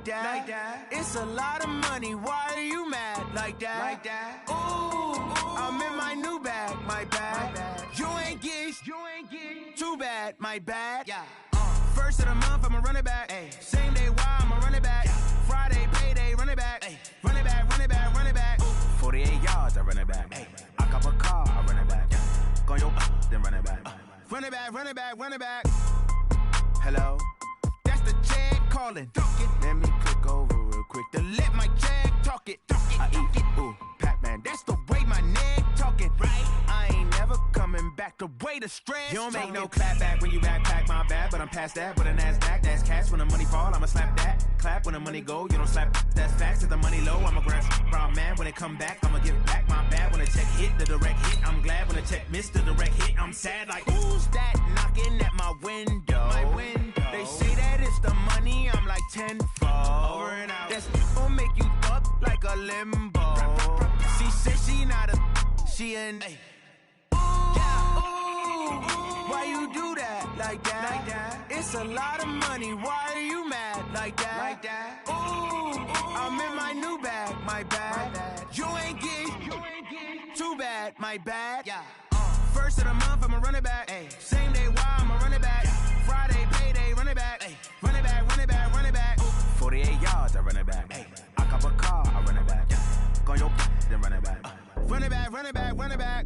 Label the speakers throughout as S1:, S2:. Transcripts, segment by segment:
S1: that. It's a lot of money, why are you mad like that? Ooh, I'm in my new bag, my bad. You ain't get too bad, my bad. First of the month, I'ma run it back. Same day, why I'ma run it back. Friday, payday, run it back. Run it back, run it back, run it back. 48 yards, I run it back. I cop a car, I run it back. Go yo, then run it back. Run it back, run it back, run it back. Hello? That's the jag calling. Let me click over real quick to let my jag talk it. I eat it, ooh, Pac-Man. That's the way my neck talking. Right? I ain't never coming back the way the stress. You don't make no clap back when you backpack, my bad. But I'm past that with a NASDAQ. That's cash when the money fall, I'ma slap that. Clap when the money go, you don't slap. That's facts. If the money low, I'ma grab brown man. When it come back, I'ma give back my bad. When the check hit, the direct hit. I'm glad when the check missed the direct hit. I'm sad like, who's that knocking at my window? My window. They say that it's the money, I'm like tenfold. Over and out. That's gon' make you up like a limbo. She said she not a, she an. Why you do that like that? It's a lot of money, why are you mad like that? Ooh, I'm in my new bag, my bad. You ain't get too bad, my bad. First of the month, I'ma run it back. Same day, why I'ma run it back. Friday, payday, run it back. Run it back, run it back, run it back. 48 yards, I run it back. I cop a car, I run it back. Go yo, then run it back. Run it back, run it back, run it back.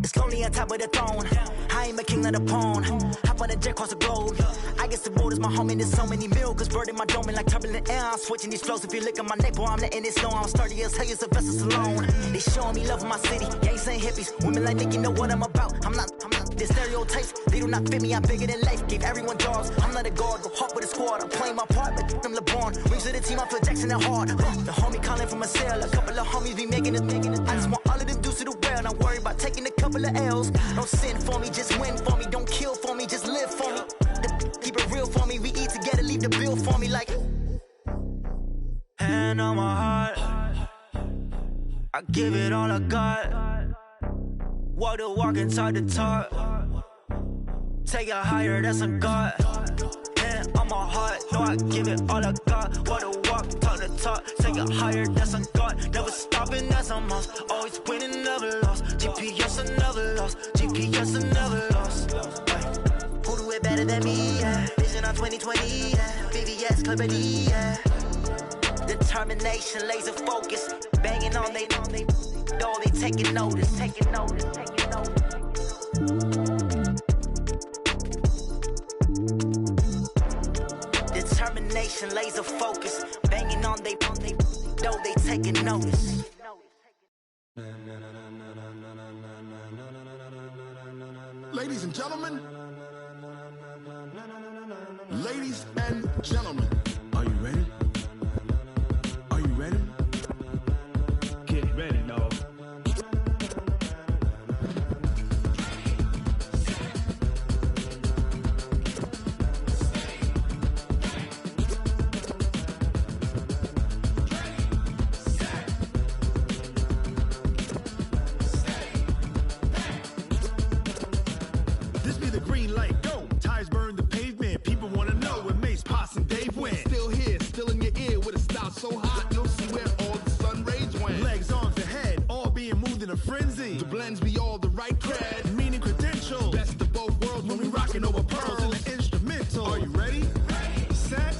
S2: It's lonely on top of the throne. I ain't a king of the pawn. Hop on a jet across the globe. I guess the road is my home and there's so many milkers burning my dome like turbulent air. I'm switching these flows. If you look at my neck, boy, I'm letting it snow. I'm sturdy as hell, it's a vessel alone. They showing me love in my city. Gangs ain't hippies. Women like me, you know what I'm about. I'm not. The stereotypes, they do not fit me. I'm bigger than life. Gave everyone jobs. I'm not a guard. Go hard with a squad. I'm playing my part like I'm LeBron. Rings to the team, I feel Jackson and hard. The homie calling from a cell. A couple of homies be making it. I just want all of them dudes to the well. Not worry about taking a couple of L's. Don't sin for me, just win for me. Don't kill for me, just live for me. Keep it real for me. We eat together, leave the bill for me like. Hand on my heart, I give it all I got. Walk the walk and talk the talk. Take it higher, that's a God. Hand on my heart, no, I give it all I got. Walk the walk, talk the talk. Take it higher, that's a God. Never stopping, that's a must. Always winning, never lost. GPS, I never lost. GPS, I never lost. Who do it better than me? Yeah. Vision on 2020, yeah. VVS, Clippity, yeah. Determination, laser focus. Banging on they door, they taking notice. Determination, laser focus. Banging on they door, they taking notice.
S3: Ladies and gentlemen, ladies and gentlemen, are you ready? Are you ready?
S4: Get ready, dog.
S3: This be the green light, go. Tires burn the pavement. People wanna know where Mace, Poss, and Dave went. Still here, still in your ear with a style so hot, you'll see where all the sun rays went. Legs, arms, and head, all being moved in a frenzy. The blends be all the right cred, meaning credentials. Best of both worlds when we rockin' over pearls in the instrumental. Are you ready? Set,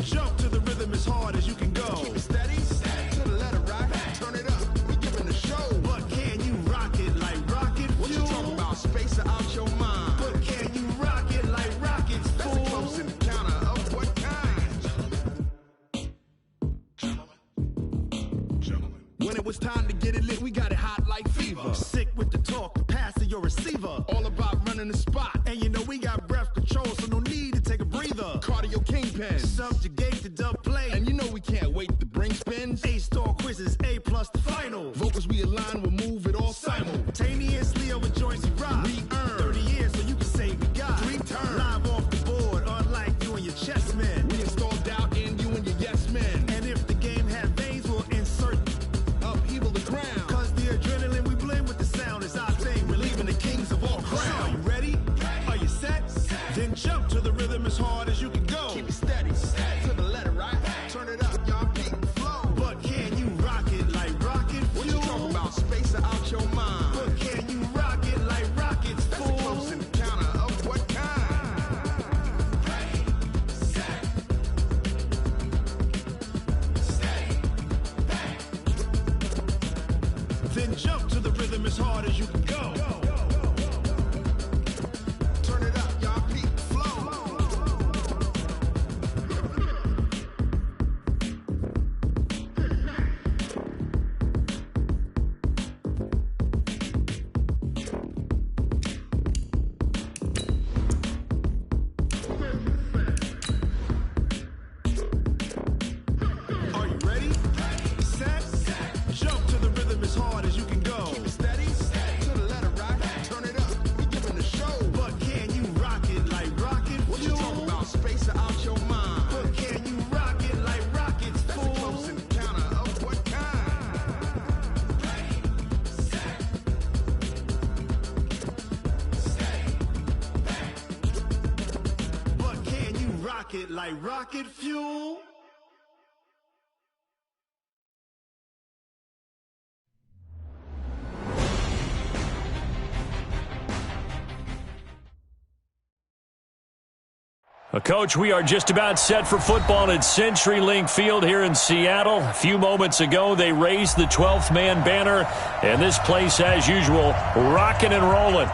S3: jump to the rhythm as hard as you can go. Keep it steady, to the letter rock, turn it up, we giving the show. But can you rock it like rocket fuel? What you talking about, space or out your mind? But can you rock it like rockets, fool? That's a close encounter of what kind? Gentlemen. When it was time to get it lit, we got it hot like fever. Sick with the talk, pass to your receiver. All about running the spot, and you know we got breath control, so no need to take a breather. Cardio kingpin, subjugate the dub play, and you know we can't wait to bring spins. A-star quizzes, A+ the final. Vocals we align, we'll move it all simultaneously over joints we rock. We earn 30 years, so you can say we got 3 turns. Live off the board, unlike you and your chess men. We installed doubt in you and your yes men. And if the game had veins, we'll insert upheaval the ground. Cause the adrenaline hard as you can go. Keep it steady, to the letter, right? Turn it up, y'all peak flow. But can you rock it like rocket fuel? What you talking about? Space out your mind. But can you rock it like rockets, fool? That's a close encounter of what kind? Ready, set, stay back. Then jump to the rhythm as hard as you can go. Turn it up, y'all peak flow. Are you ready? Set, jump to the rhythm as hard as you can go. Keep it steady, to the letter, right? Turn it up, we giving the show. But can you rock it like rocket fuel? What you talking about? Space out your mind. But can you rock it like rockets, fool? That's a close encounter of what kind? Ready, set, stay back. But can you rock it like rocket fuel?
S5: Coach, we are just about set for football at CenturyLink Field here in Seattle. A few moments ago, they raised the 12th man banner, and this place, as usual, rocking and rolling.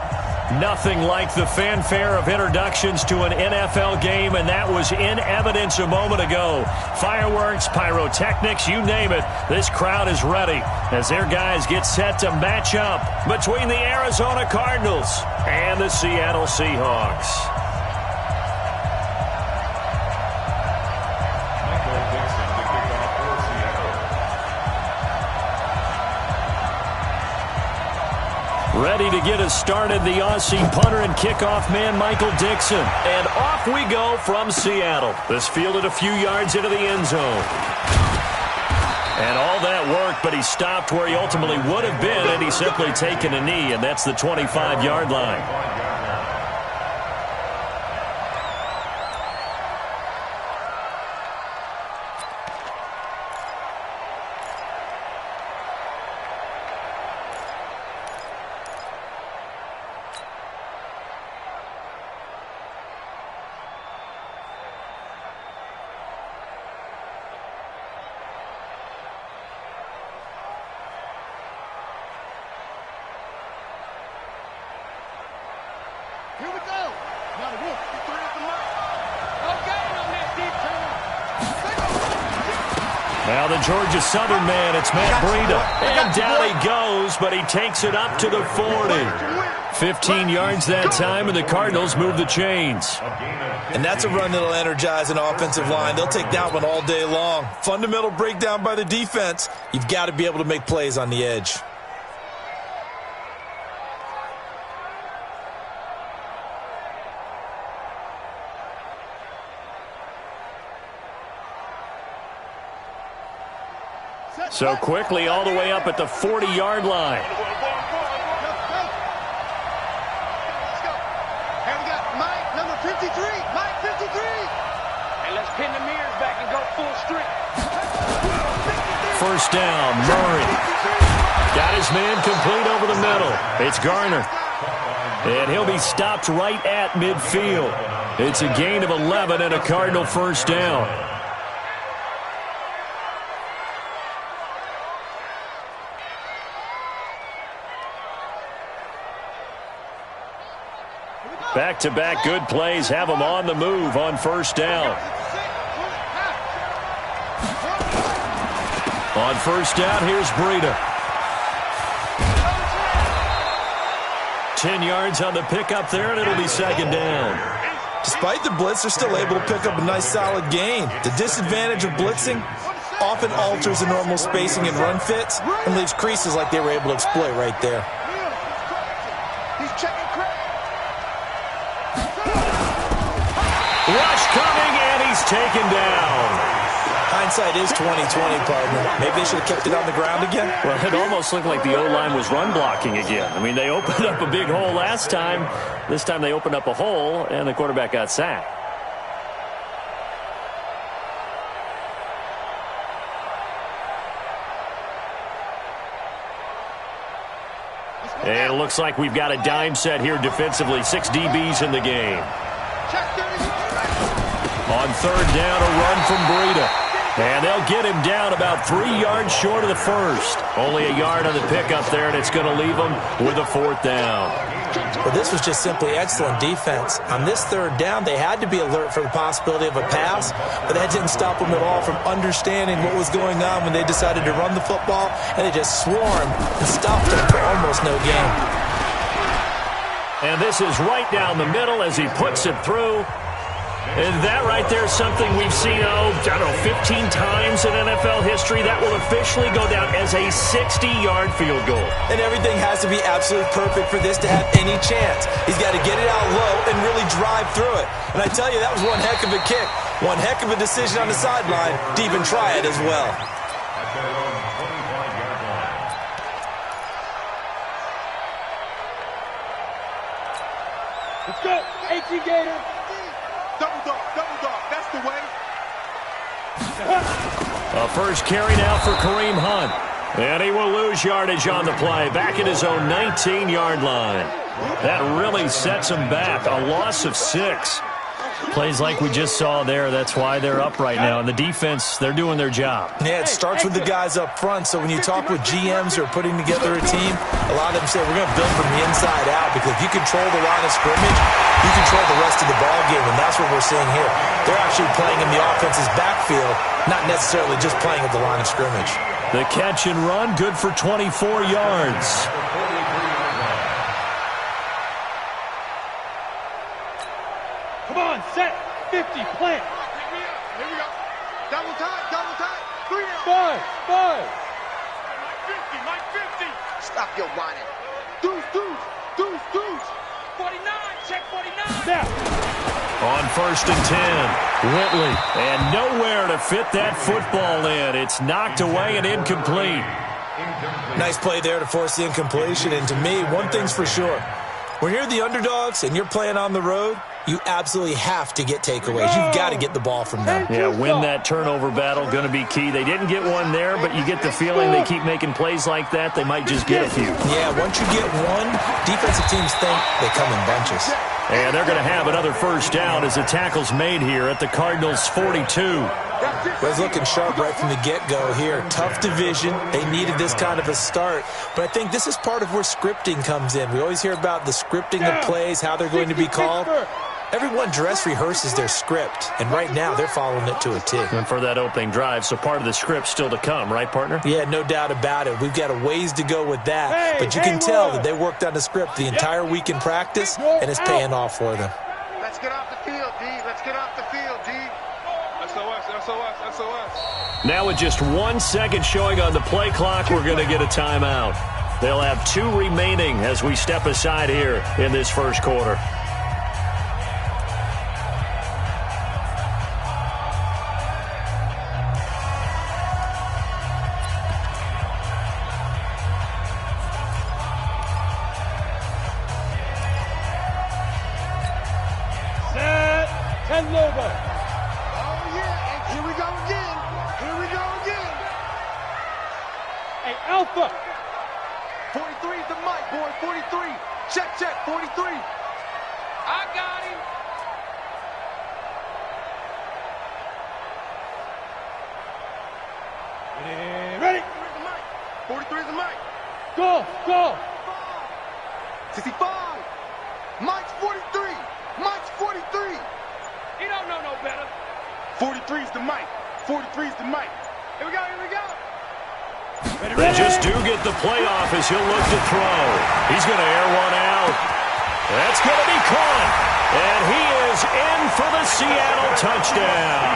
S5: Nothing like the fanfare of introductions to an NFL game, and that was in evidence a moment ago. Fireworks, pyrotechnics, you name it. This crowd is ready as their guys get set to match up between the Arizona Cardinals and the Seattle Seahawks. Ready to get us started, the Aussie punter and kickoff man, Michael Dixon. And off we go from Seattle. This fielded a few yards into the end zone. And all that work, but he stopped where he ultimately would have been had he simply taken a knee, and that's the 25-yard line.
S3: Here we go. Now the wolf, you turn up the mic. Okay, on that deep turn.
S5: Now the Georgia Southern man, it's Matt Breida. And down he goes, but he takes it up to the 40. 15 yards that time, and the Cardinals move the chains.
S6: And that's a run that'll energize an offensive line. They'll take that one all day long. Fundamental breakdown by the defense. You've got to be able to make plays on the edge.
S5: So quickly all the way up at the 40-yard line.
S3: Let's go. And we got Mike, number 53. Mike, 53. And let's pin the mirrors back and go full strength.
S5: First down, Murray. Got his man complete over the middle. It's Garner. And he'll be stopped right at midfield. It's a gain of 11 and a Cardinal first down. Back-to-back good plays have them on the move on first down. On first down, here's Breida. 10 yards on the pickup there, and it'll be second down.
S6: Despite the blitz, they're still able to pick up a nice solid gain. The disadvantage of blitzing often alters the normal spacing and run fits and leaves creases like they were able to exploit right there.
S3: He's checking credit.
S5: Rush coming, and he's taken down.
S6: Hindsight is 20/20, partner. Maybe they should have kept it on the ground again.
S5: Well, it almost looked like the O-line was run blocking again. I mean, they opened up a big hole last time. This time they opened up a hole, and the quarterback got sacked. And it looks like we've got a dime set here defensively. 6 DBs in the game. On third down, a run from Breida. And they'll get him down about 3 yards short of the first. Only a yard on the pickup there, and it's going to leave them with a 4th down.
S6: Well, this was just simply excellent defense. On this third down, they had to be alert for the possibility of a pass, but that didn't stop them at all from understanding what was going on when they decided to run the football, and they just swarmed and stopped them for almost no gain.
S5: And this is right down the middle as he puts it through. And that right there is something we've seen, 15 times in NFL history. That will officially go down as a 60-yard field goal.
S6: And everything has to be absolutely perfect for this to have any chance. He's got to get it out low and really drive through it. And I tell you, that was one heck of a kick. One heck of a decision on the sideline to even try it as well.
S4: Let's go, 18 Gator.
S3: Double dog, that's the way.
S5: A first carry now for Kareem Hunt. And he will lose yardage on the play. Back at his own 19-yard line. That really sets him back. A loss of 6. Plays like we just saw there. That's why they're up right now. And the defense, they're doing their job.
S6: Yeah, it starts with the guys up front. So when you talk with GMs who are putting together a team, a lot of them say we're going to build from the inside out, because if you control the line of scrimmage, you control the rest of the ball game, and that's what we're seeing here. They're actually playing in the offense's backfield, not necessarily just playing at the line of scrimmage.
S5: The catch and run, good for 24 yards.
S4: Come on, set, 50, plant.
S3: Here we go. Double time. 3
S4: 5.
S3: Mike 50. Stop your whining. Deuce.
S4: 49, check 49. Now.
S5: On 1st and 10, Whitley. And nowhere to fit that football in. It's knocked away and incomplete.
S6: Nice play there to force the incompletion. And to me, one thing's for sure. When you're the underdogs and you're playing on the road, you absolutely have to get takeaways. You've got to get the ball from them.
S5: Yeah, win that turnover battle, going to be key. They didn't get one there, but you get the feeling they keep making plays like that, they might just get a few.
S6: Yeah, once you get one, defensive teams think they come in bunches.
S5: And they're going to have another first down as the tackle's made here at the Cardinals' 42.
S6: Was looking sharp right from the get-go here. Tough division. They needed this kind of a start. But I think this is part of where scripting comes in. We always hear about the scripting of plays, how they're going to be called. Everyone dress rehearses their script, and right now they're following it to a T.
S5: And for that opening drive, so part of the script still to come, right, partner?
S6: Yeah, no doubt about it. We've got a ways to go with that, but you can tell that they worked on the script the entire week in practice, and it's paying off for them.
S3: Let's get off the field, D. Let's get off the field, D. SOS.
S5: Now with just 1 second showing on the play clock, we're going to get a timeout. They'll have 2 remaining as we step aside here in this first quarter.
S4: Alpha.
S3: 43 is the mic, boy. 43. Check, 43. I got him.
S4: Ready?
S3: 43 is the mic.
S4: Go.
S3: 65. Mike's 43. Mike's 43.
S4: He don't know no better.
S3: 43 is the mic. 43 is the mic. Here we go.
S5: They just do get the play off as he'll look to throw. He's going to air one out. That's going to be caught. And he is in for the Seattle touchdown.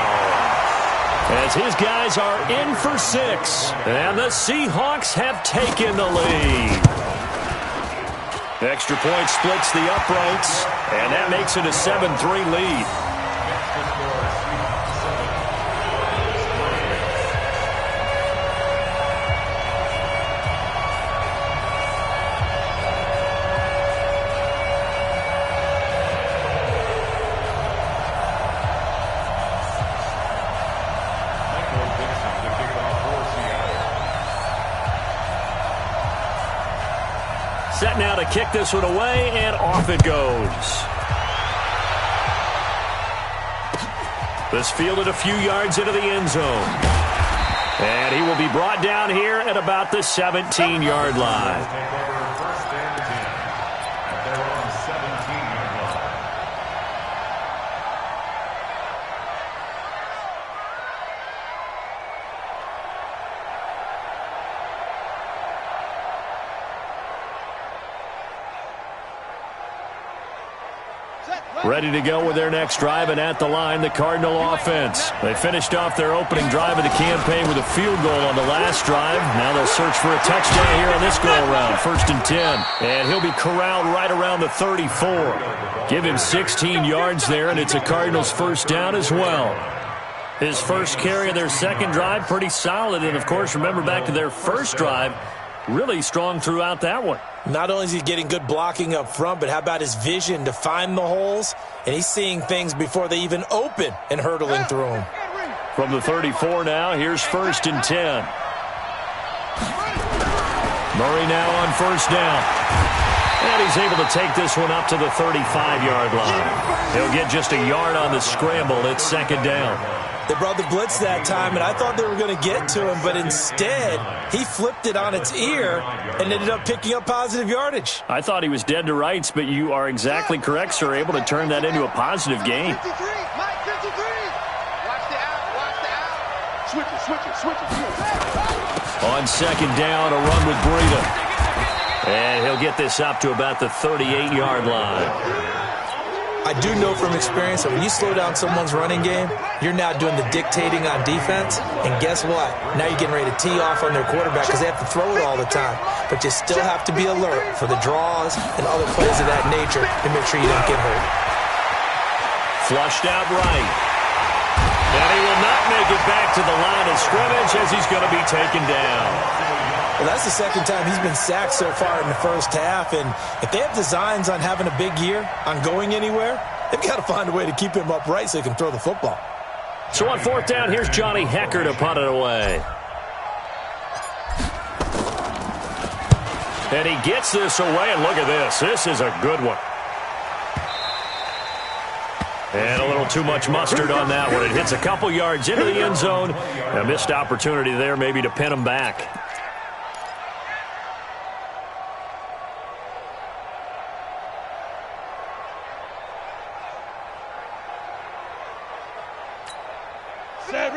S5: As his guys are in for 6. And the Seahawks have taken the lead. Extra point splits the uprights. And that makes it a 7-3 lead. set now to kick this one away, and off it goes. This fielded a few yards into the end zone. And he will be brought down here at about the 17-yard line. Ready to go with their next drive, and at the line, the Cardinal offense. They finished off their opening drive of the campaign with a field goal on the last drive. Now they'll search for a touchdown here on this go-around, 1st and 10. And he'll be corralled right around the 34. Give him 16 yards there, and it's a Cardinals first down as well. His first carry of their second drive, pretty solid. And, of course, remember back to their first drive, really strong throughout that one.
S6: Not only is he getting good blocking up front, but how about his vision to find the holes? And he's seeing things before they even open and hurdling through them.
S5: From the 34 now, here's 1st and 10. Murray now on first down. And he's able to take this one up to the 35-yard line. He'll get just a yard on the scramble. It's 2nd down.
S6: They brought the blitz that time, and I thought they were going to get to him, but instead, he flipped it on its ear and ended up picking up positive yardage.
S5: I thought he was dead to rights, but you are exactly correct, sir, able to turn that into a positive gain.
S4: 53, Mike 53. Watch the out. Switch it.
S5: On 2nd down, a run with Breida. And he'll get this up to about the 38-yard line.
S6: I do know from experience that when you slow down someone's running game, you're now doing the dictating on defense. And guess what? Now you're getting ready to tee off on their quarterback because they have to throw it all the time. But you still have to be alert for the draws and other plays of that nature to make sure you don't get hurt.
S5: Flushed out right. And he will not make it back to the line of scrimmage as he's going to be taken down.
S6: Well, that's the second time he's been sacked so far in the first half. And if they have designs on having a big year, on going anywhere, they've got to find a way to keep him upright so he can throw the football.
S5: So on 4th down, here's Johnny Hecker to punt it away. And he gets this away, and look at this. This is a good one. And a little too much mustard on that one. It hits a couple yards into the end zone. A missed opportunity there maybe to pin him back.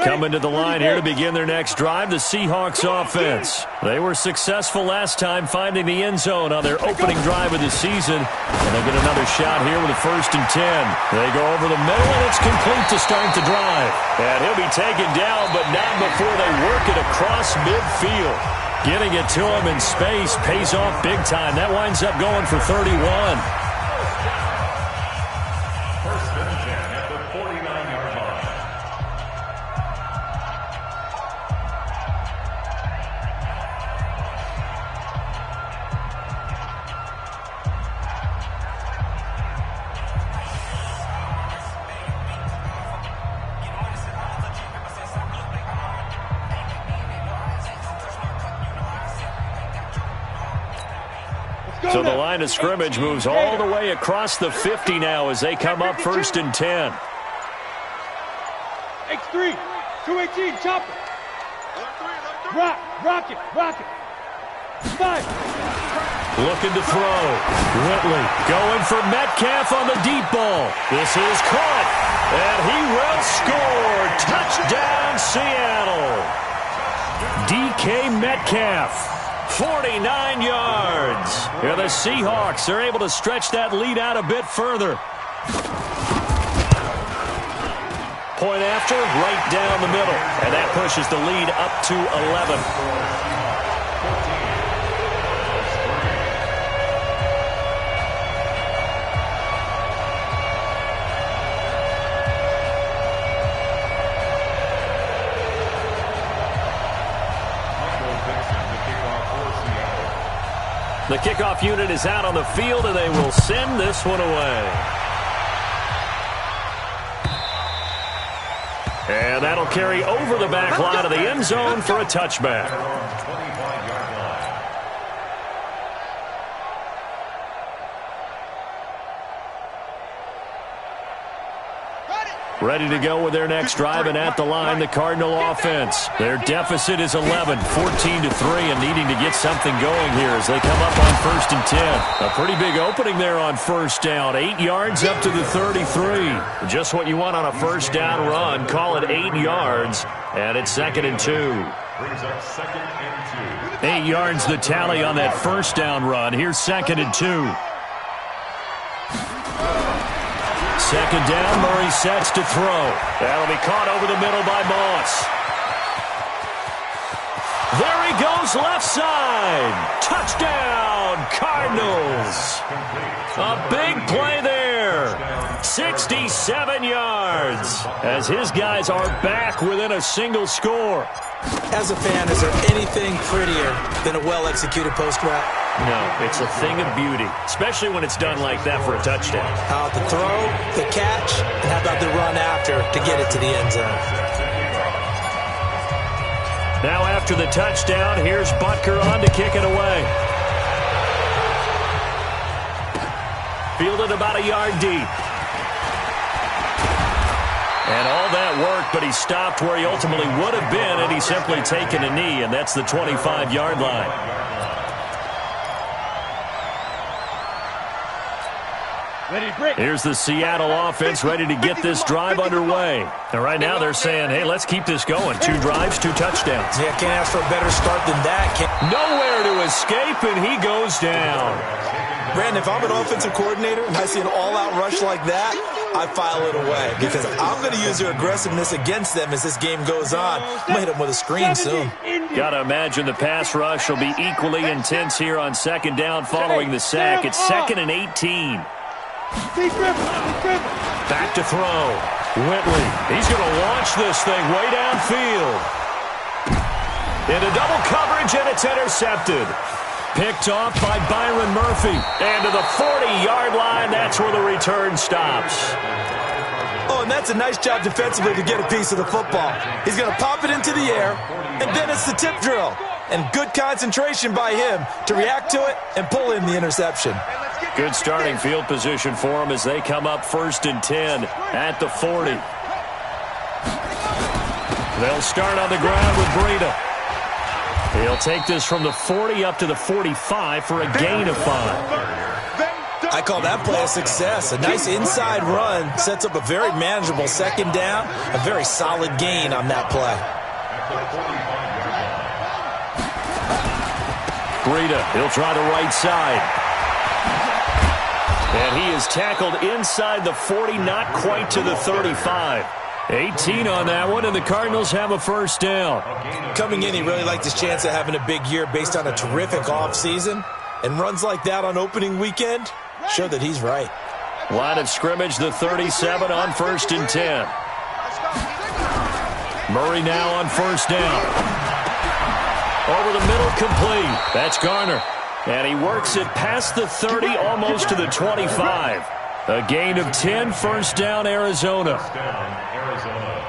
S5: Coming to the line here to begin their next drive, the Seahawks offense. They were successful last time finding the end zone on their opening drive of the season. And they'll get another shot here with a 1st and 10. They go over the middle, and it's complete to start the drive. And he'll be taken down, but not before they work it across midfield. Getting it to him in space pays off big time. That winds up going for 31. So the line of scrimmage moves all the way across the 50 now as they come up 1st and 10.
S4: X3, 218, chopper. Rock it. 5.
S5: Looking to throw. Whitley going for Metcalf on the deep ball. This is caught, and he will score. Touchdown, Seattle. DK Metcalf. 49 yards. Here the Seahawks are able to stretch that lead out a bit further. Point after, right down the middle. And that pushes the lead up to 11. The kickoff unit is out on the field, and they will send this one away. And that'll carry over the back line of the end zone for a touchback. ready to go with their next drive, and at the line, the Cardinal offense. Their deficit is 11, 14-3, and needing to get something going here as they come up on 1st and 10. A pretty big opening there on first down. 8 yards up to the 33. Just what you want on a first down run. Call it 8 yards, and it's 2nd and 2.
S7: Brings up 2nd and 2.
S5: 8 yards the tally on that first down run. Here's 2nd and 2. 2nd down, Murray sets to throw. That'll be caught over the middle by Moss. There he goes, left side. Touchdown, Cardinals. A big play there. 67 yards as his guys are back within a single score.
S6: As a fan, is there anything prettier than a well-executed post route?
S5: No, it's a thing of beauty, especially when it's done like that for a touchdown.
S6: How the throw, the catch, and how about the run after to get it to the end zone?
S5: Now after the touchdown, here's Butker on to kick it away. Fielded about a yard deep. And all that work, but he stopped where he ultimately would have been, and he's simply taken a knee, and that's the 25-yard line. Here's the Seattle offense ready to get this drive underway. And right now they're saying, hey, let's keep this going. 2 drives, 2 touchdowns.
S6: Yeah, can't ask for a better start than that.
S5: Nowhere to escape, and he goes down.
S6: Brandon, if I'm an offensive coordinator and I see an all-out rush like that, I file it away because I'm going to use their aggressiveness against them as this game goes on. I'm going to hit them with a screen soon.
S5: Got to imagine the pass rush will be equally intense here on 2nd down following the sack. It's 2nd and 18. Back to throw. Whitley. He's going to launch this thing way downfield. Into double coverage, and it's intercepted. Picked off by Byron Murphy. And to the 40-yard line, that's where the return stops.
S6: Oh, and that's a nice job defensively to get a piece of the football. He's going to pop it into the air, and then it's the tip drill. And good concentration by him to react to it and pull in the interception.
S5: Good starting field position for him as they come up 1st and 10 at the 40. They'll start on the ground with Breida. He'll take this from the 40 up to the 45 for a gain of 5.
S6: I call that play a success. A nice inside run sets up a very manageable 2nd down. A very solid gain on that play.
S5: Breida, he'll try the right side. And he is tackled inside the 40, not quite to the 35. 18 on that one, and the Cardinals have a first down.
S6: Coming in, he really liked his chance of having a big year based on a terrific offseason. And runs like that on opening weekend show that he's right.
S5: Line of scrimmage, the 37 on 1st and 10. Murray now on 1st down. Over the middle, complete. That's Garner. And he works it past the 30, almost to the 25. A gain of 10, 1st down, Arizona.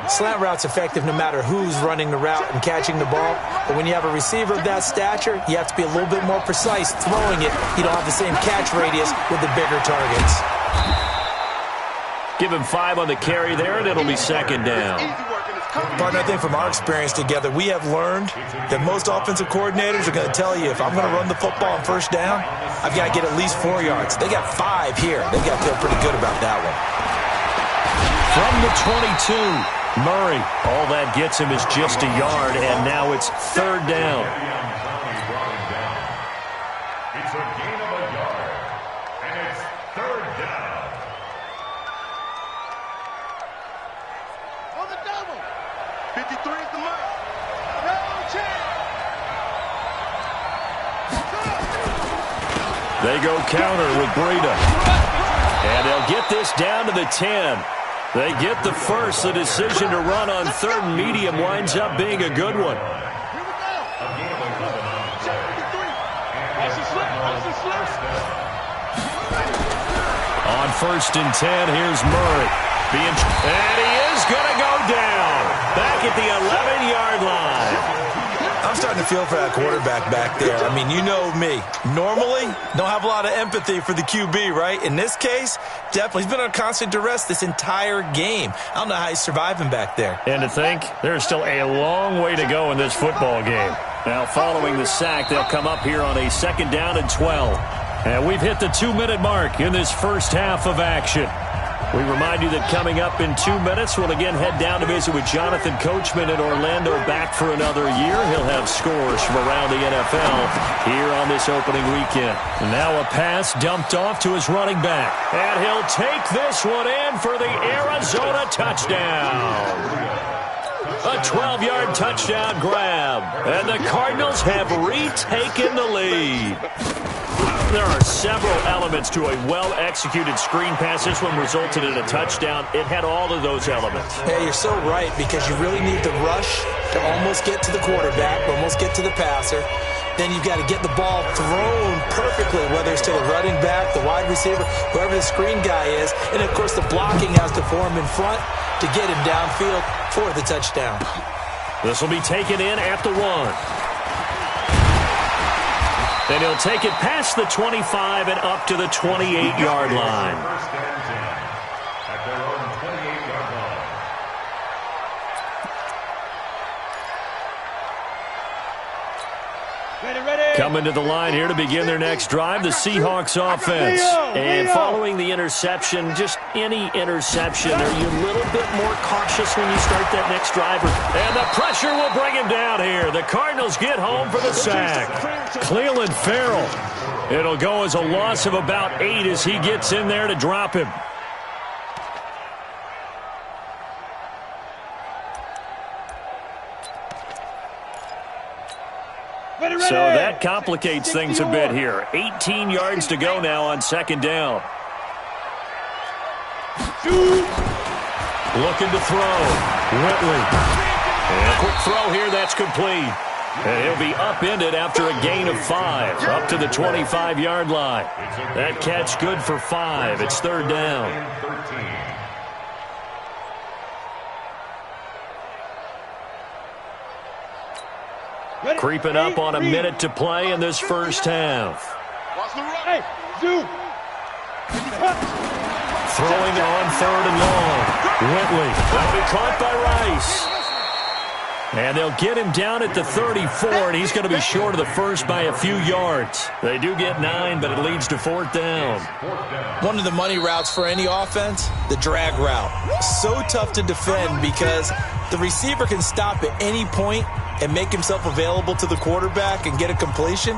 S6: Slant route's effective no matter who's running the route and catching the ball. But when you have a receiver of that stature, you have to be a little bit more precise throwing it. You don't have the same catch radius with the bigger targets.
S5: Give him 5 on the carry there, and it'll be 2nd down.
S6: Partner, I think from our experience together, we have learned that most offensive coordinators are going to tell you, if I'm going to run the football on 1st down, I've got to get at least 4 yards. They got 5 here. They've got to feel pretty good about that one.
S5: From the 22, Murray. All that gets him is just a yard, and now it's 3rd down.
S7: It's a gain of a yard, and it's 3rd down.
S4: On the double. 53 is the mark. Double check.
S5: They go counter with Breida. And they'll get this down to the 10. They get the first. The decision to run on 3rd and medium winds up being a good one. On 1st and 10, here's Murray. And he is going to go down. Back at the 11-yard line.
S6: I'm starting to feel for that quarterback back there. I mean, you know me. Normally, don't have a lot of empathy for the QB, right? In this case, definitely. He's been on constant duress this entire game. I don't know how he's surviving back there.
S5: And to think, there's still a long way to go in this football game. Now, following the sack, they'll come up here on a 2nd down and 12. And we've hit the 2-minute mark in this first half of action. We remind you that coming up in 2 minutes, we'll again head down to visit with Jonathan Coachman in Orlando, back for another year. He'll have scores from around the NFL here on this opening weekend. And now a pass dumped off to his running back. And he'll take this one in for the Arizona touchdown. A 12-yard touchdown grab. And the Cardinals have retaken the lead. There are several elements to a well-executed screen pass. This one resulted in a touchdown. It had all of those elements.
S6: Yeah, you're so right, because you really need the rush to almost get to the quarterback, almost get to the passer. Then you've got to get the ball thrown perfectly, whether it's to the running back, the wide receiver, whoever the screen guy is. And, of course, the blocking has to form in front to get him downfield for the touchdown.
S5: This will be taken in at the 1. Then he'll take it past the 25 and up to the 28-yard line.
S7: First and 10 at their own 28-yard line.
S5: Coming to the line here to begin their next drive, the Seahawks offense. And following the interception, just any interception, are you a little bit more cautious when you start that next drive? And the pressure will bring him down here. The Cardinals get home for the sack. Clelin Ferrell. It'll go as a loss of about 8 as he gets in there to drop him. So that complicates things a bit here. 18 yards to go now on 2nd down. Looking to throw. Whitley. And a quick throw here, that's complete. And he'll be upended after a gain of 5, up to the 25-yard line. That catch good for 5. It's 3rd down. Creeping up on a minute to play in this first half. Throwing on 3rd and long. Whitley will be caught by Rice. And they'll get him down at the 34, and he's going to be short of the first by a few yards. They do get 9, but it leads to 4th down.
S6: One of the money routes for any offense, the drag route. So tough to defend because the receiver can stop at any point and make himself available to the quarterback and get a completion.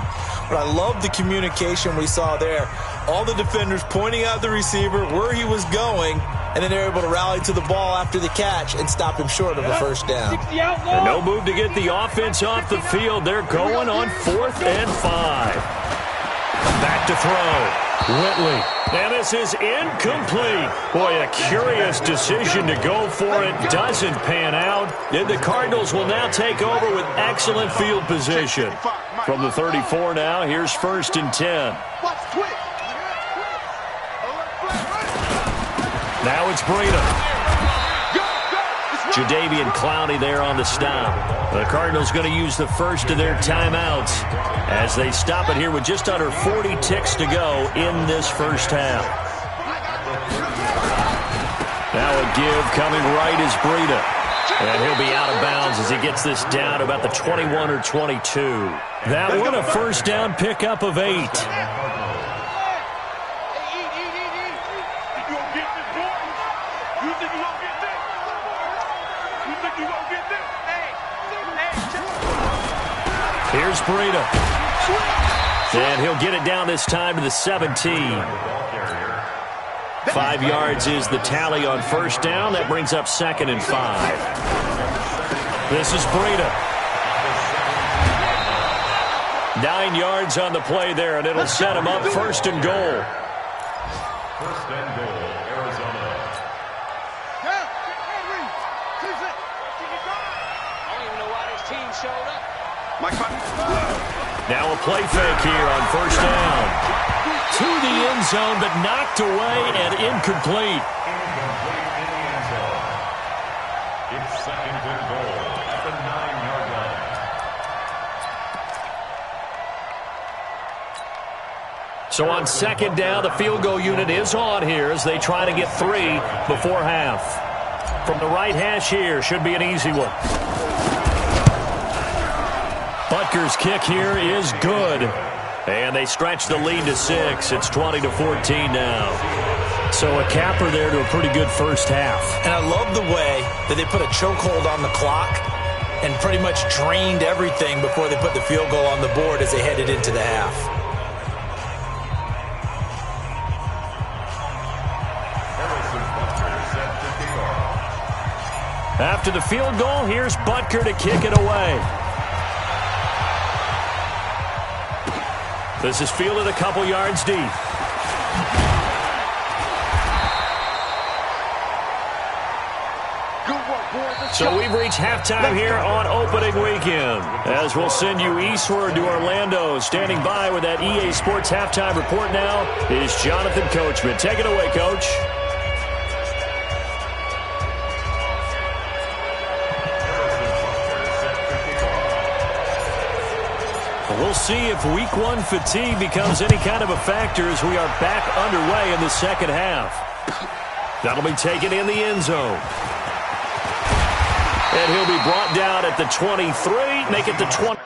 S6: But I love the communication we saw there. All the defenders pointing out the receiver, where he was going, and then they're able to rally to the ball after the catch and stop him short of a first down.
S5: And no move to get the offense off the field. They're going on 4th and 5. Back to throw. Whitley. And this is incomplete. Boy, a curious decision to go for it. Doesn't pan out. And the Cardinals will now take over with excellent field position. From the 34 now, here's 1st and 10. Now it's Breida. Jadeveon Clowney there on the stop. The Cardinals going to use the first of their timeouts as they stop it here with just under 40 ticks to go in this first half. Now a give coming right is Breida. And he'll be out of bounds as he gets this down about the 21 or 22. That one a first down pickup of 8. Here's Breida. And he'll get it down this time to the 17. 5 yards is the tally on first down. That brings up 2nd and 5. This is Breida. 9 yards on the play there, and it'll set him up 1st and goal.
S7: 1st and goal, Arizona.
S8: I don't even know why this team showed up.
S5: Now a play fake here on first down. To the end zone, but knocked away and incomplete.
S7: Incomplete in the end zone. It's 2nd and goal at the 9-yard line.
S5: So on second down, the field goal unit is on here as they try to get 3 before half. From the right hash here, should be an easy one. Butker's kick here is good. And they stretch the lead to 6. It's 20-14 now. So a capper there to a pretty good first half.
S6: And I love the way that they put a chokehold on the clock and pretty much drained everything before they put the field goal on the board as they headed into the half.
S5: After the field goal, here's Butker to kick it away. This is fielded a couple yards deep. So we've reached halftime here on opening weekend. As we'll send you eastward to Orlando. Standing by with that EA Sports halftime report now is Jonathan Coachman. Take it away, Coach. We'll see if week 1 fatigue becomes any kind of a factor as we are back underway in the second half. That'll be taken in the end zone. And he'll be brought down at the 23, make it the 20.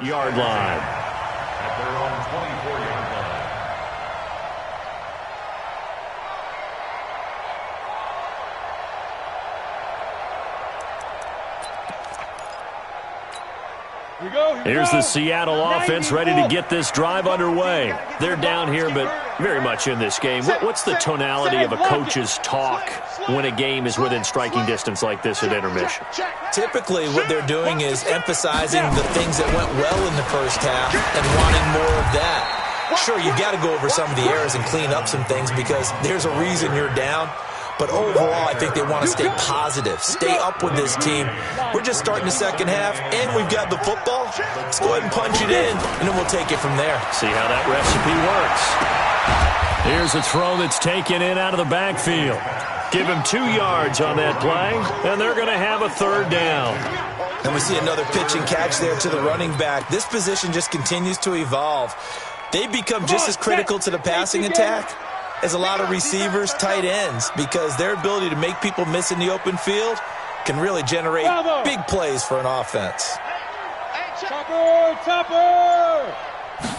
S5: Yard line.
S7: At their own 24-yard line.
S5: Here's the Seattle offense ready to get this drive underway. They're down here, but very much in this game. What's the tonality of a coach's talk when a game is within striking distance like this at intermission?
S6: Typically, what they're doing is emphasizing the things that went well in the first half and wanting more of that. Sure, you've got to go over some of the errors and clean up some things because there's a reason you're down. But overall, I think they want to stay positive, stay up with this team. We're just starting the second half, and we've got the football. Let's go ahead and punch it in, and then we'll take it from there.
S5: See how that recipe works. Here's a throw that's taken in out of the backfield. Give him 2 yards on that play, and they're going to have a third down.
S6: And we see another pitch and catch there to the running back. This position just continues to evolve. They become just as critical to the passing attack as a lot of receivers, tight ends, because their ability to make people miss in the open field can really generate big plays for an offense.
S9: Topper!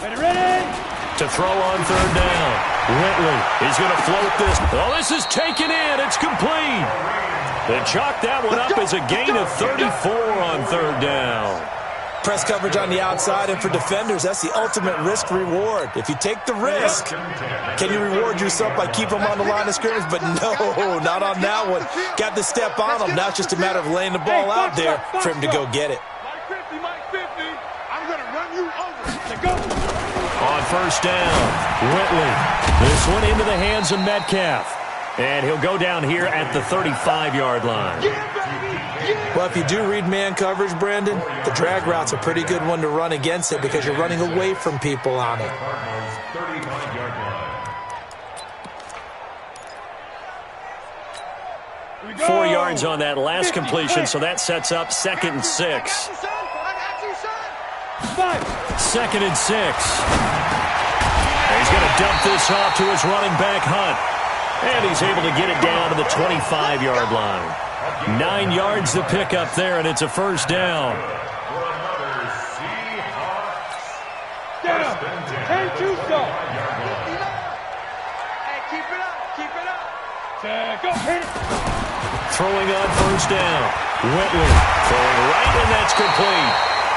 S9: Ready?
S5: To throw on third down. Whitley is going to float this. Oh, this is taken in. It's complete. They chalk that one up as a gain of 34 on third down.
S6: Press coverage on the outside, and for defenders, that's the ultimate risk-reward. If you take the risk, can you reward yourself by keeping them on the line of scrimmage? But no, not on that one. Got to step on them. Now it's just a matter of laying the ball out there for him to go get it.
S4: Mike 50. I'm going to run you over.
S5: On first down, Whitley. This one into the hands of Metcalf. And he'll go down here at the 35-yard line.
S6: Well, if you do read man coverage, Brandon, the drag route's a pretty good one to run against it because you're running away from people on it.
S5: 4 yards on that last completion, so that sets up 2nd and 6. 2nd and 6. And he's going to dump this off to his running back, Hunt. And he's able to get it down to the 25-yard line. 9 yards to pick up there, and it's a first down.
S9: Down. 10-2 stop.
S4: Hey, keep it up.
S9: Go.
S5: Throwing on first down. Whitley throwing right, and that's complete.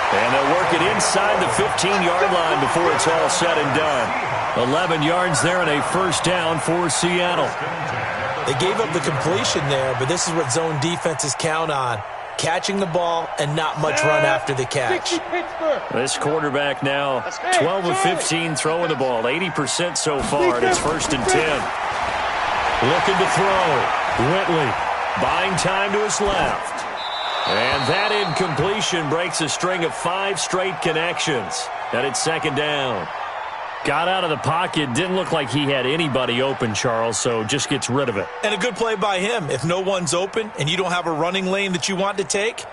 S5: And they'll work it inside the 15-yard line before it's all said and done. 11 yards there and a first down for Seattle.
S6: They gave up the completion there, but this is what zone defenses count on. Catching the ball and not much run after the catch.
S5: This quarterback now 12 of 15 throwing the ball. 80% so far, and it's 1st and 10. Looking to throw. Whitley buying time to his left. And that incompletion breaks a string of 5 straight connections. And it's 2nd down. Got out of the pocket. Didn't look like he had anybody open, Charles, so just gets rid of it.
S6: And a good play by him. If no one's open and you don't have a running lane that you want to take,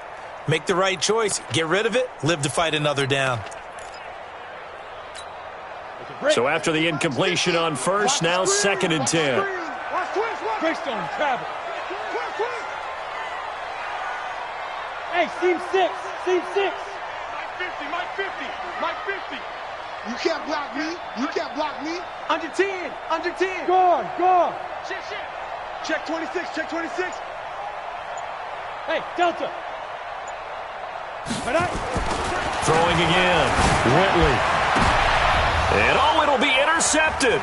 S6: make the right choice. Get rid of it. Live to fight another down.
S5: So after the incompletion on first, now 2nd and 10.
S9: Greystone travel. Hey, seam 6.
S4: Mike 50. You can't block me. Under 10.
S9: Guard.
S4: Shit. Check 26.
S9: Hey, Delta.
S5: Throwing again. Whitley. And it'll be intercepted.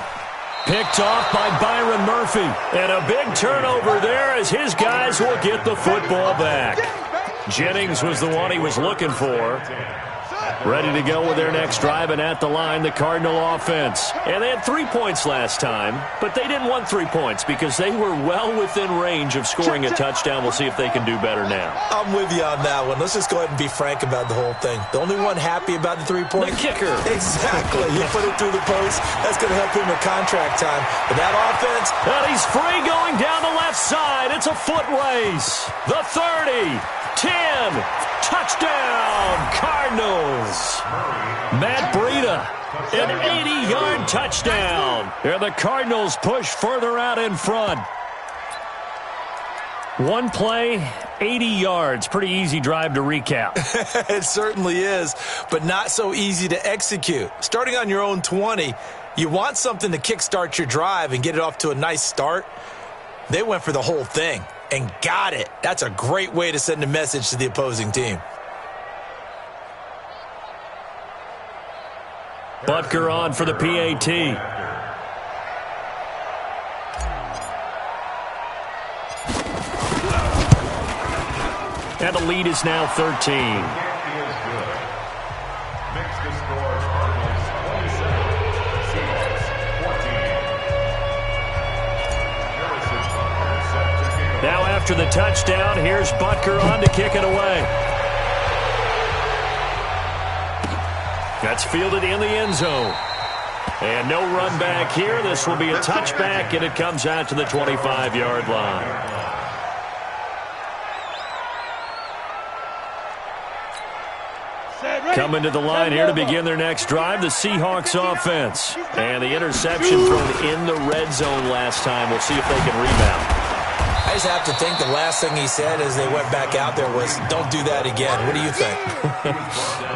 S5: Picked off by Byron Murphy. And a big turnover there as his guys will get the football back. Jennings was the one he was looking for. Ready to go with their next drive, and at the line, the Cardinal offense. And they had 3 points last time, but they didn't want 3 points because they were well within range of scoring a touchdown. We'll see if they can do better now.
S6: I'm with you on that one. Let's just go ahead and be frank about the whole thing. The only one happy about the 3-point?
S5: The kicker.
S6: Exactly. You put it through the post. That's going to help him with contract time. But that offense.
S5: And he's free going down the left side. It's a foot race. The 30. 10, touchdown, Cardinals. Matt Breida, an 80-yard touchdown. And the Cardinals push further out in front. One play, 80 yards. Pretty easy drive to recap.
S6: It certainly is, but not so easy to execute. Starting on your own 20, you want something to kickstart your drive and get it off to a nice start. They went for the whole thing and got it. That's a great way to send a message to the opposing team.
S5: Butker on for the PAT. And the lead is now 13. Now after the touchdown, here's Butker on to kick it away. That's fielded in the end zone. And no run back here. This will be a touchback, and it comes out to the 25-yard line. Coming to the line here to begin their next drive, the Seahawks offense. And the interception thrown in the red zone last time. We'll see if they can rebound.
S6: I just have to think the last thing he said as they went back out there was, don't do that again. What do you think?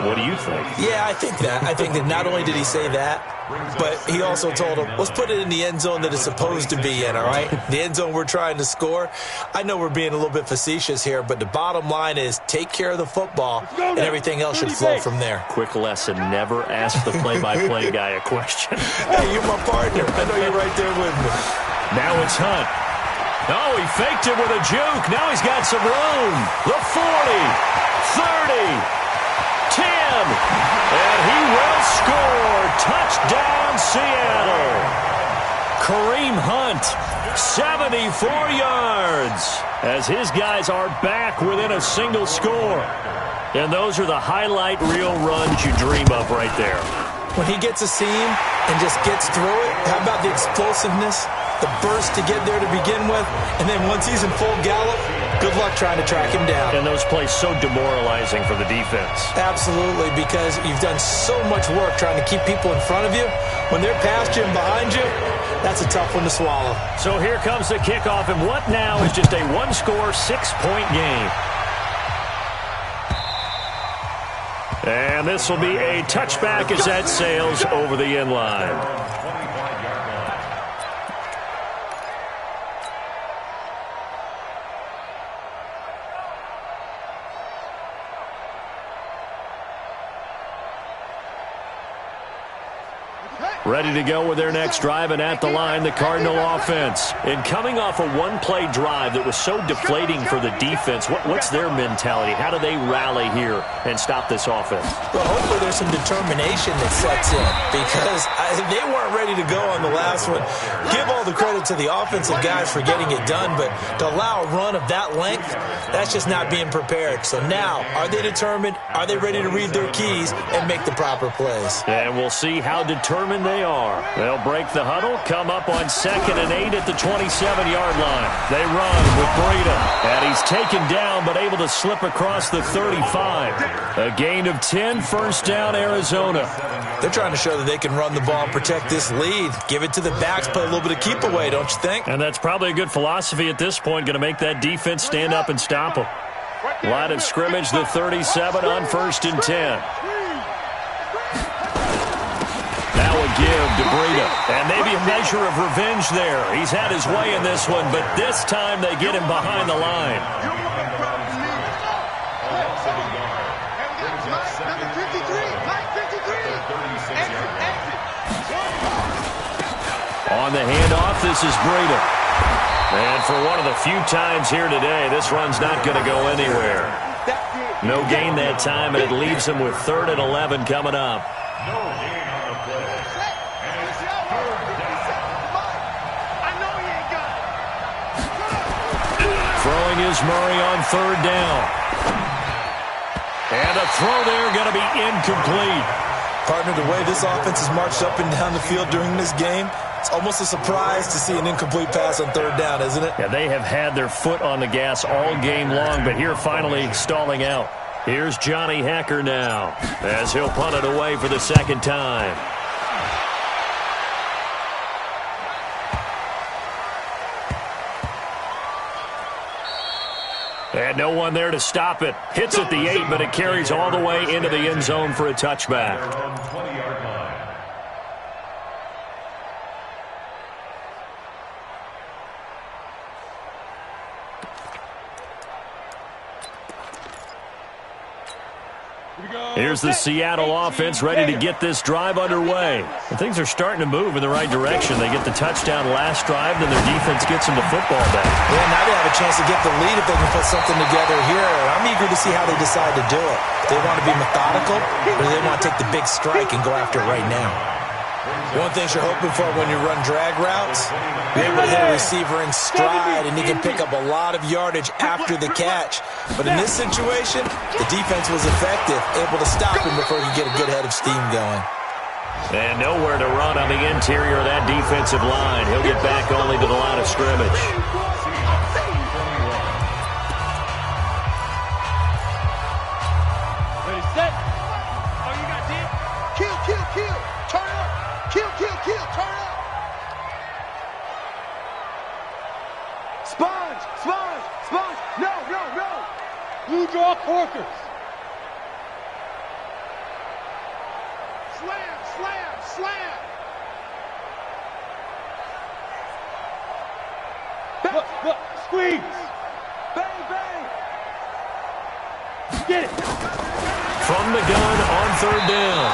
S5: What do you think?
S6: Yeah, I think that. I think that not only did he say that, but he also told him, let's put it in the end zone that it's supposed to be in, all right? The end zone we're trying to score. I know we're being a little bit facetious here, but the bottom line is take care of the football, and everything else should flow from there.
S5: Quick lesson, never ask the play-by-play guy a question.
S6: Hey, you're my partner. I know you're right there with me.
S5: Now it's Hunt. Oh, he faked it with a juke. Now he's got some room. The 40, 30, 10, and he will score. Touchdown, Seattle. Kareem Hunt, 74 yards, as his guys are back within a single score. And those are the highlight reel runs you dream of right there.
S6: When he gets a seam and just gets through it, how about the explosiveness, the burst to get there to begin with, and then once he's in full gallop, good luck trying to track him down.
S5: And those plays so demoralizing for the defense.
S6: Absolutely, because you've done so much work trying to keep people in front of you. When they're past you and behind you, that's a tough one to swallow.
S5: So here comes the kickoff, and what now is just a one-score, 6-point game. And this will be a touchback as that sails over the end line. Ready to go with their next drive, and at the line, the Cardinal offense. And coming off a one-play drive that was so deflating for the defense, what's their mentality? How do they rally here and stop this offense?
S6: Well, hopefully there's some determination that sets in, because they weren't ready to go on the last one. Give all the credit to the offensive guys for getting it done, but to allow a run of that length, that's just not being prepared. So now, are they determined? Are they ready to read their keys and make the proper plays?
S5: And we'll see how determined they are. They'll break the huddle, come up on 2nd and 8 at the 27-yard line. They run with Breida, and he's taken down but able to slip across the 35. A gain of 10, first down, Arizona.
S6: They're trying to show that they can run the ball and protect this lead. Give it to the backs, play a little bit of keep away, don't you think?
S5: And that's probably a good philosophy at this point, going to make that defense stand up and stop them. Line of scrimmage, the 37 on 1st and 10. Now a give to Breida. And maybe a measure of revenge there. He's had his way in this one, but this time they get him behind the line. On the handoff, this is Breida. And for one of the few times here today, this run's not going to go anywhere. No gain that time, and it leaves him with 3rd and 11 coming up.
S7: No gain on the play. And it's 3rd down.
S4: I know he ain't got it.
S5: Throwing is Murray on 3rd down. And a throw there going to be incomplete.
S6: Partner, the way this offense has marched up and down the field during this game, it's almost a surprise to see an incomplete pass on 3rd down, isn't it?
S5: Yeah, they have had their foot on the gas all game long, but here finally stalling out. Here's Johnny Hecker now, as he'll punt it away for the 2nd time. And no one there to stop it. Hits at the 8, but it carries all the way into the end zone for a touchback. Here's the Seattle offense ready to get this drive underway. And things are starting to move in the right direction. They get the touchdown last drive, then their defense gets them the football back.
S6: Yeah, now they have a chance to get the lead if they can put something together here. I'm eager to see how they decide to do it. Do they want to be methodical, or do they want to take the big strike and go after it right now? One thing you're hoping for when you run drag routes, you're able to hit a receiver in stride, and he can pick up a lot of yardage after the catch. But in this situation, the defense was effective, able to stop him before he could get a good head of steam going.
S5: And nowhere to run on the interior of that defensive line. He'll get back only to the line of scrimmage.
S9: Ready, set. Oh, you got deep?
S4: Kill, kill, kill. Turn up. Kill, kill, kill. Turn up. Sponge, sponge, sponge. No, no, no.
S9: Blue draw corkers.
S4: Slam, slam, slam.
S9: But, squeeze.
S4: Bang, bang.
S9: Get it.
S5: From the gun on third down.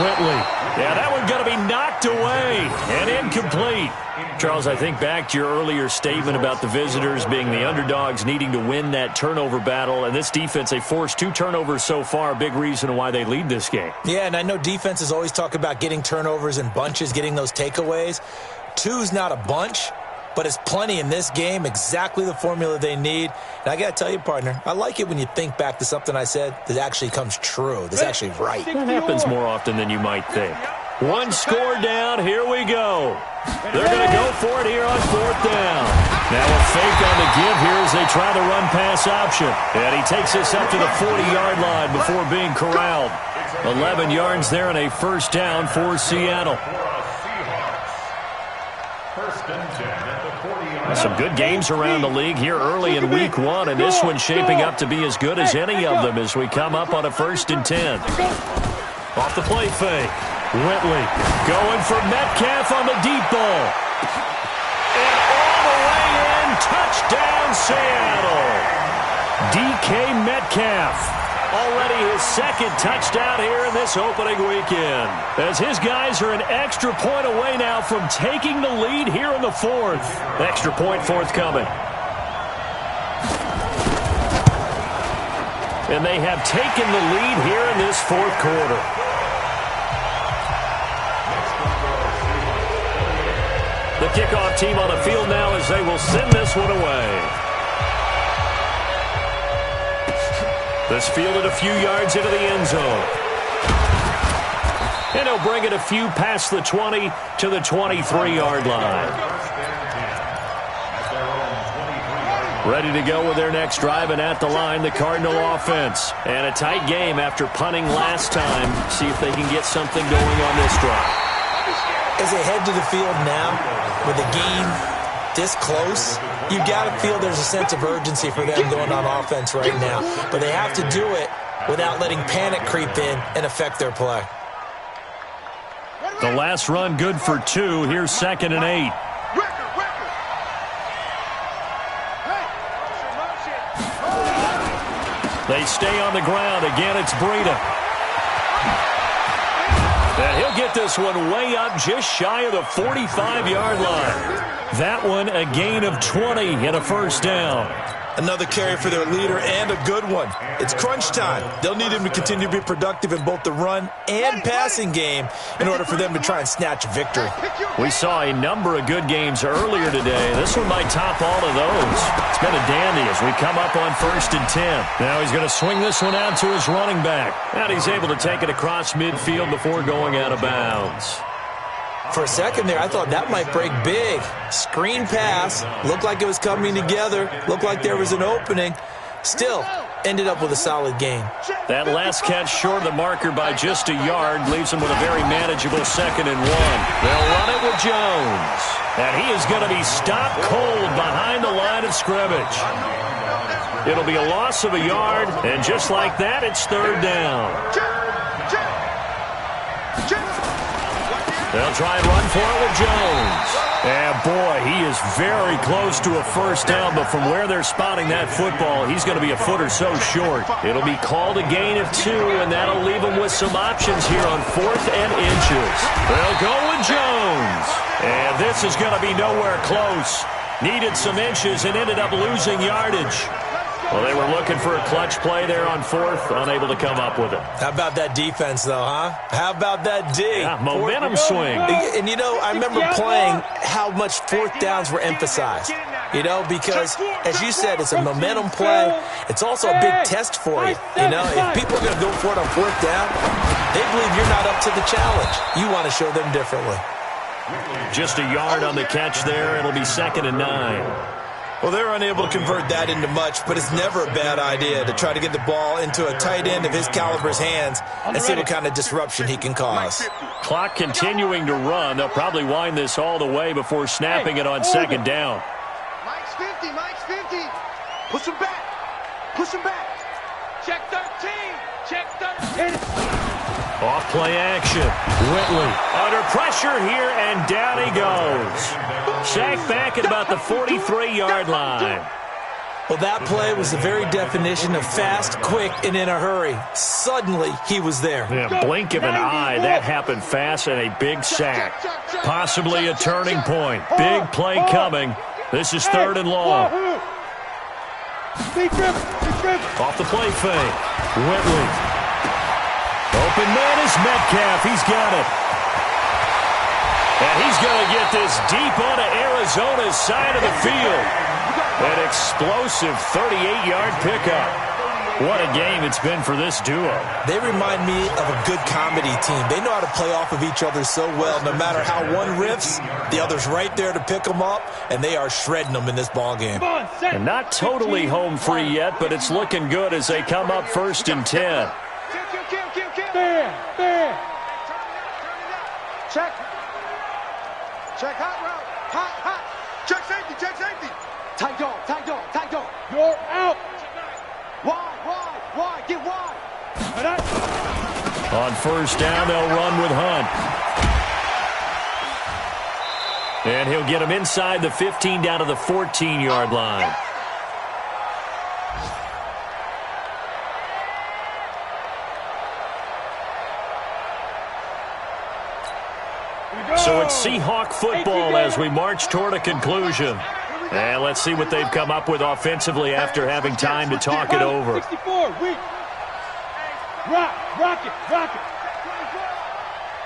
S5: Whitley. Yeah, that one going to be knocked away and incomplete. Charles, I think back to your earlier statement about the visitors being the underdogs needing to win that turnover battle. And this defense, they forced 2 turnovers so far, a big reason why they lead this game.
S6: Yeah, and I know defenses always talk about getting turnovers in bunches, getting those takeaways. 2's not a bunch, but it's plenty in this game, exactly the formula they need. And I got to tell you, partner, I like it when you think back to something I said that actually comes true, that's actually right.
S5: That happens more often than you might think. 1 score down, here we go. They're going to go for it here on 4th down. Now a fake on the give here as they try the run-pass option. And he takes this up to the 40-yard line before being corralled. 11 yards there and a first down for Seattle. Some good games around the league here early in week 1, and this one's shaping up to be as good as any of them as we come up on a 1st and 10. Off the play fake. Whitley going for Metcalf on the deep ball. And all the way in, touchdown Seattle. DK Metcalf. Already his 2nd touchdown here in this opening weekend. As his guys are an extra point away now from taking the lead here in the 4th. Extra point forthcoming. And they have taken the lead here in this 4th quarter. The kickoff team on the field now as they will send this one away. This fielded a few yards into the end zone. And he'll bring it a few past the 20 to the 23-yard line. Ready to go with their next drive, and at the line, the Cardinal offense. And a tight game after punting last time. See if they can get something going on this drive.
S6: As they head to the field now, with the game this close, you got to feel there's a sense of urgency for them going on offense right now. But they have to do it without letting panic creep in and affect their play.
S5: The last run good for 2. Here's 2nd and 8. They stay on the ground. Again, it's Breida. And he'll get this one way up just shy of the 45-yard line. That one a gain of 20 and a first down.
S6: Another carry for their leader and a good one. It's crunch time. They'll need him to continue to be productive in both the run and passing game in order for them to try and snatch victory.
S5: We saw a number of good games earlier today. This one might top all of those. It's been a dandy as we come up on 1st and 10. Now he's going to swing this one out to his running back. And he's able to take it across midfield before going out of bounds.
S6: For a second there, I thought that might break big. Screen pass. Looked like it was coming together. Looked like there was an opening. Still, ended up with a solid game.
S5: That last catch short of the marker by just a yard leaves him with a very manageable 2nd and 1. They'll run it with Jones. And he is going to be stopped cold behind the line of scrimmage. It'll be a loss of a yard, and just like that, it's 3rd down. They'll try and run for it with Jones. And boy, he is very close to a first down, but from where they're spotting that football, he's going to be a foot or so short. It'll be called a gain of 2, and that'll leave him with some options here on 4th and inches. They'll go with Jones. And this is going to be nowhere close. Needed some inches and ended up losing yardage. Well, they were looking for a clutch play there on 4th, unable to come up with it.
S6: How about that defense, though, huh? How about that D?
S5: Yeah, momentum swing.
S6: And, you know, I remember playing how much 4th downs were emphasized. You know, because, as you said, it's a momentum play. It's also a big test for you. You know, if people are going to go for it on 4th down, they believe you're not up to the challenge. You want to show them differently.
S5: Just a yard on the catch there. It'll be 2nd and 9.
S6: Well, they're unable to convert that into much, but it's never a bad idea to try to get the ball into a tight end of his caliber's hands and see what kind of disruption he can cause.
S5: Clock continuing to run. They'll probably wind this all the way before snapping it on 2nd down.
S4: Mike's 50, Mike's 50. Push him back. Push him back.
S8: Check 13. Check 13.
S5: Off play action. Whitley under pressure here, and down he goes. Sacked back at about the 43-yard line.
S6: Well, that play was the very definition of fast, quick, and in a hurry. Suddenly, he was there.
S5: Yeah, blink of an eye. That happened fast, and a big sack. Possibly a turning point. Big play coming. This is 3rd and long. Off the play fake. Whitley. Open man is Metcalf. He's got it. And he's going to get this deep onto Arizona's side of the field. An explosive 38-yard pickup. What a game it's been for this duo.
S6: They remind me of a good comedy team. They know how to play off of each other so well. No matter how one riffs, the other's right there to pick them up, and they are shredding them in this ballgame.
S5: And not totally home free yet, but it's looking good as they come up 1st and 10.
S4: There. Check. Check hot route. Hot. Check safety. Tight dog.
S9: You're out.
S4: Wide. Get wide.
S5: On 1st down, they'll run with Hunt. And he'll get him inside the 15 down to the 14-yard line. So it's Seahawk football as we march toward a conclusion. And let's see what they've come up with offensively after having time to talk it over.
S9: 64, weak. Rock it.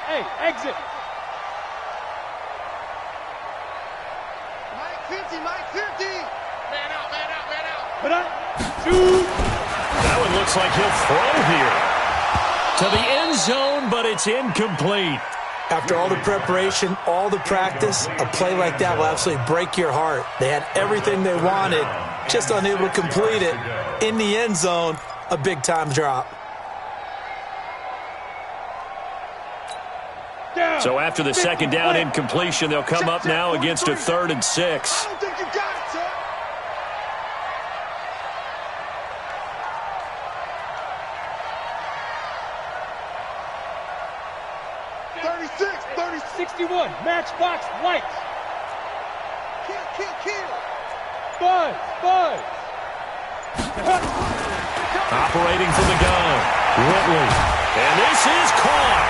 S9: Hey, exit.
S4: Mike 50. Man out.
S9: Shoot.
S5: That one looks like he'll throw here. To the end zone, but it's incomplete.
S6: After all the preparation, all the practice, a play like that will absolutely break your heart. They had everything they wanted, just unable to complete it. In the end zone, a big-time drop.
S5: So after the 2nd down incompletion, they'll come up now against a 3rd and 6.
S4: I don't think you got it, sir.
S9: 61, matchbox lights.
S4: Kill.
S9: Buzz.
S5: Operating from the gun. Whitley. And this is caught.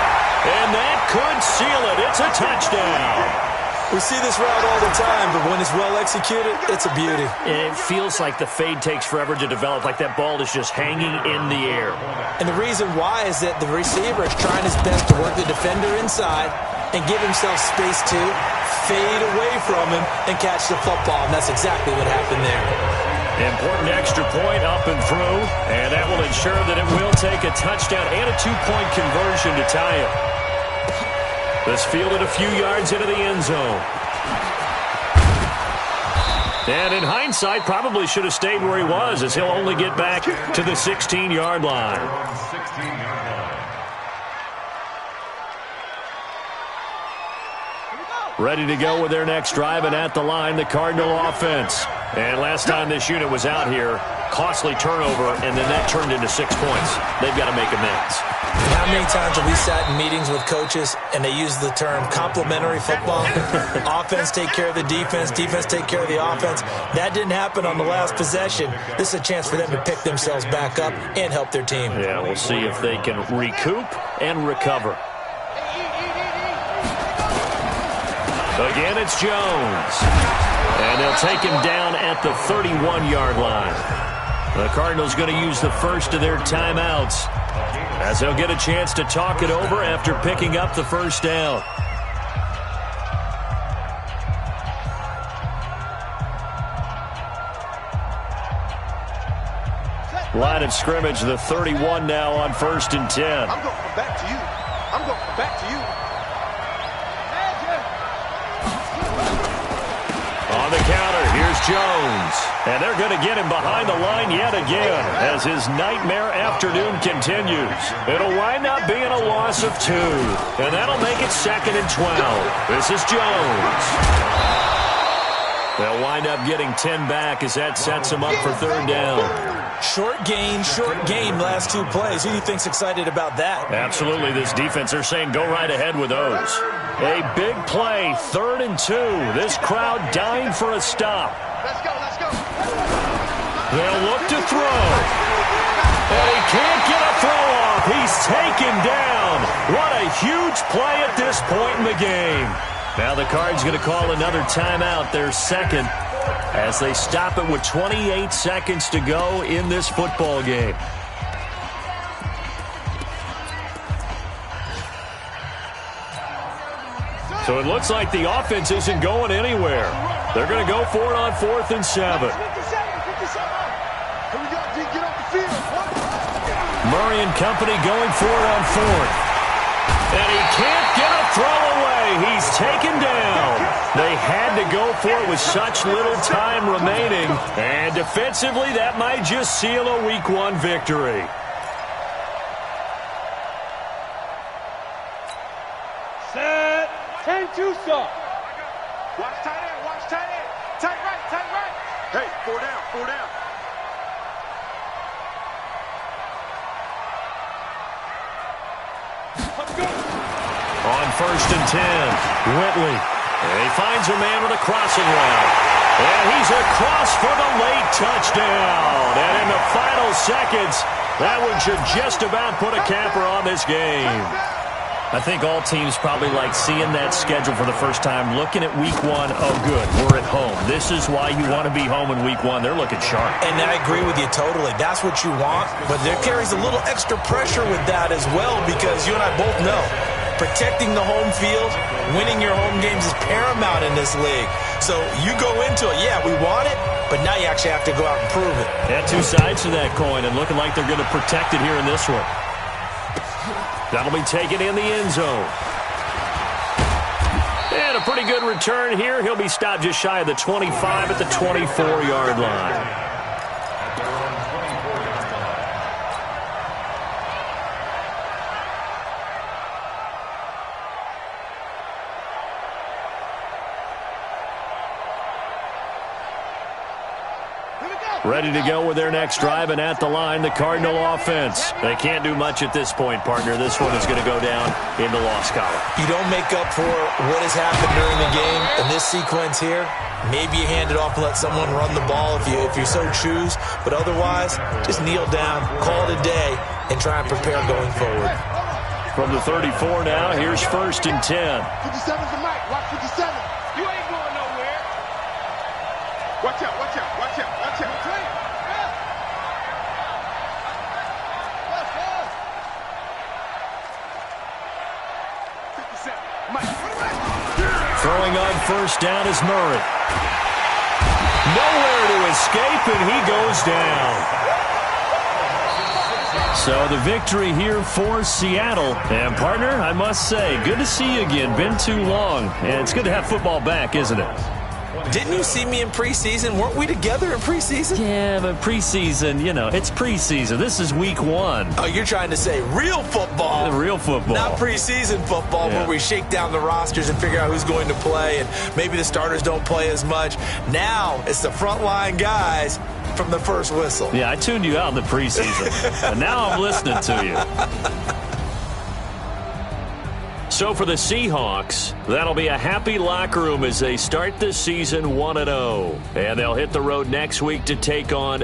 S5: And that could seal it. It's a touchdown.
S6: We see this route all the time, but when it's well executed, it's a beauty.
S5: It feels like the fade takes forever to develop, like that ball is just hanging in the air.
S6: And the reason why is that the receiver is trying his best to work the defender inside and give himself space to fade away from him and catch the football, and that's exactly what happened there.
S5: Important extra point up and through, and that will ensure that it will take a touchdown and a 2-point conversion to tie it. This fielded a few yards into the end zone. And in hindsight, probably should have stayed where he was, as he'll only get back to the 16-yard line. Ready to go with their next drive, and at the line, the Cardinal offense. And last time this unit was out here, costly turnover, and then that turned into 6 points. They've got to make amends.
S6: How How many times have we sat in meetings with coaches and they use the term complementary football? Offense take care of the defense, defense take care of the offense. That didn't happen on the last possession. This is a chance for them to pick themselves back up and help their team.
S5: Yeah, we'll see if they can recoup and recover. Again, it's Jones. And they'll take him down at the 31-yard line. The Cardinals going to use the first of their timeouts as they'll get a chance to talk it over after picking up the first down. Line of scrimmage, the 31 now on 1st and 10.
S4: I'm going from back to you. I'm going from back to you.
S5: On the counter, here's Jones. And they're going to get him behind the line yet again as his nightmare afternoon continues. It'll wind up being a loss of 2. And that'll make it 2nd and 12. This is Jones. They'll wind up getting 10 back as that sets them up for 3rd down.
S6: Short game, last 2 plays. Who do you think's excited about that?
S5: Absolutely, this defense, they're saying go right ahead with those. A big play, 3rd and 2. This crowd dying for a stop.
S4: Let's go, let's go.
S5: They'll look to throw. And he can't get a throw off. He's taken down. What a huge play at this point in the game. Now the Cards going to call another timeout, their 2nd, as they stop it with 28 seconds to go in this football game. So it looks like the offense isn't going anywhere. They're going to go for it on 4th and 7. Murray and company going for it on 4th. And he can't get a throw away. He's taken down. They had to go for it with such little time remaining. And defensively, that might just seal a Week 1 victory.
S9: Set. 10-2 stop.
S4: Watch tight end, watch tight end. Tight right, tight right. Hey, 4 down, 4 down.
S9: Let's go.
S5: On 1st and 10, Whitley. And he finds a man with a crossing route. And he's across for the late touchdown. And in the final seconds, that one should just about put a capper on this game. I think all teams probably like seeing that schedule for the first time, looking at Week 1. Oh, good, we're at home. This is why you want to be home in Week 1. They're looking sharp.
S6: And I agree with you totally. That's what you want. But there carries a little extra pressure with that as well, because you and I both know protecting the home field, winning your home games is paramount in this league. So you go into it, yeah, we want it, but now you actually have to go out and prove it.
S5: Yeah, 2 sides to that coin, and looking like they're going to protect it here in this one. That'll be taken in the end zone. And a pretty good return here. He'll be stopped just shy of the 25 at the 24-yard line. Ready to go with their next drive, and at the line, the Cardinal offense. They can't do much at this point, partner. This one is going to go down in the loss column.
S6: You don't make up for what has happened during the game in this sequence here. Maybe you hand it off and let someone run the ball if you so choose. But otherwise, just kneel down, call it a day, and try and prepare going forward.
S5: From the 34 now, here's 1st and 10.
S4: 57's the mic. Watch 57. You ain't going nowhere. Watch out, watch out, watch out, watch out.
S5: Throwing on 1st down is Murray. Nowhere to escape, and he goes down. So the victory here for Seattle. And, partner, I must say, good to see you again. Been too long. And it's good to have football back, isn't it?
S6: Didn't you see me in preseason? Weren't we together in preseason?
S5: Yeah, but preseason, you know, it's preseason. This is Week 1.
S6: Oh, you're trying to say real football.
S5: Real football.
S6: Not preseason football, where we shake down the rosters and figure out who's going to play, and maybe the starters don't play as much. Now it's the frontline guys from the first whistle.
S5: Yeah, I tuned you out in the preseason, and now I'm listening to you. So for the Seahawks, that'll be a happy locker room as they start the season 1-0. And they'll hit the road next week to take on